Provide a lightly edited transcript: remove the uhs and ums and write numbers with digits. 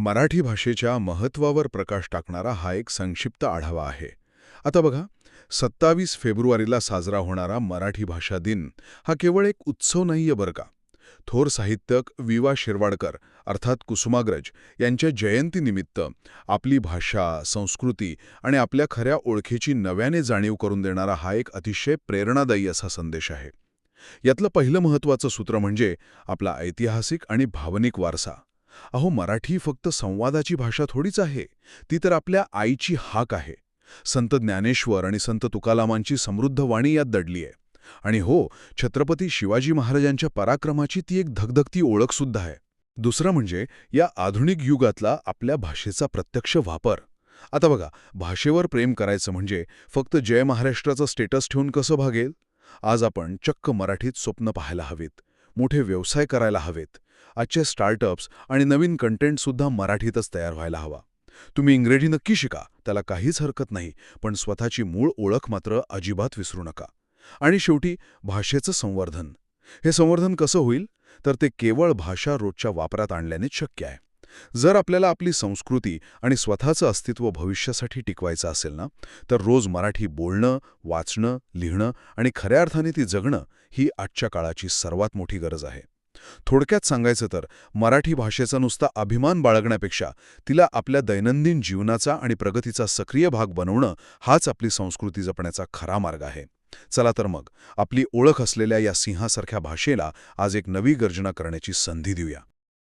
मराठी भाषेच्या महत्त्वावर प्रकाश टाकणारा हा एक संक्षिप्त आढावा आहे. आता बघा, 27 फेब्रुवारीला साजरा होणारा मराठी भाषा दिन हा केवळ एक उत्सव नाहीये बरं का. थोर साहित्यिक वि. वा. शिरवाडकर अर्थात कुसुमाग्रज यांच्या जयंतीनिमित्त आपली भाषा, संस्कृती आणि आपल्या खऱ्या ओळखीची नव्याने जाणीव करून देणारा हा एक अतिशय प्रेरणादायी असा संदेश आहे. यातलं पहिलं महत्त्वाचं सूत्र म्हणजे आपला ऐतिहासिक आणि भावनिक वारसा. अहो, मराठी फक्त संवादाची भाषा थोडीच आहे, ती तर आपल्या आईची हाक आहे. संत ज्ञानेश्वर आणि संत तुकारामांची समृद्ध वाणी यात दडली आहे. आणि हो, छत्रपती शिवाजी महाराजांच्या पराक्रमाची ती एक धगधगती ओळखसुद्धा आहे. दुसरं म्हणजे या आधुनिक युगातला आपल्या भाषेचा प्रत्यक्ष वापर. आता बघा, भाषेवर प्रेम करायचं म्हणजे फक्त जय महाराष्ट्राचं स्टेटस ठेवून कसं भागेल? आज आपण चक्क मराठीत स्वप्न पाहायला हवीत, मोठे व्यवसाय करायला हवेत. आजचे स्टार्टअप्स आणि नवीन कंटेंटसुद्धा मराठीतच तयार व्हायला हवा. तुम्ही इंग्रजी नक्की शिका, त्याला काहीच हरकत नाही, पण स्वतःची मूळ ओळख मात्र अजिबात विसरू नका. आणि शेवटी भाषेचं संवर्धन. हे संवर्धन कसं होईल? तर ते केवळ भाषा रोजच्या वापरात आणल्यानेच शक्य आहे. जर आपल्याला आपली संस्कृती आणि स्वतःचं अस्तित्व भविष्यासाठी टिकवायचं असेल ना, तर रोज मराठी बोलणं, वाचणं, लिहिणं आणि खऱ्या अर्थाने ती जगणं ही आजच्या काळाची सर्वात मोठी गरज आहे. थोडक्यात सांगायचं तर मराठी भाषेचा नुसता अभिमान बाळगण्यापेक्षा तिला आपल्या दैनंदिन जीवनाचा आणि प्रगतीचा सक्रिय भाग बनवणं हाच आपली संस्कृती जपण्याचा खरा मार्ग आहे. चला तर मग आपली ओळख असलेल्या या सिंहासारख्या भाषेला आज एक नवी गर्जना करण्याची संधी देऊया.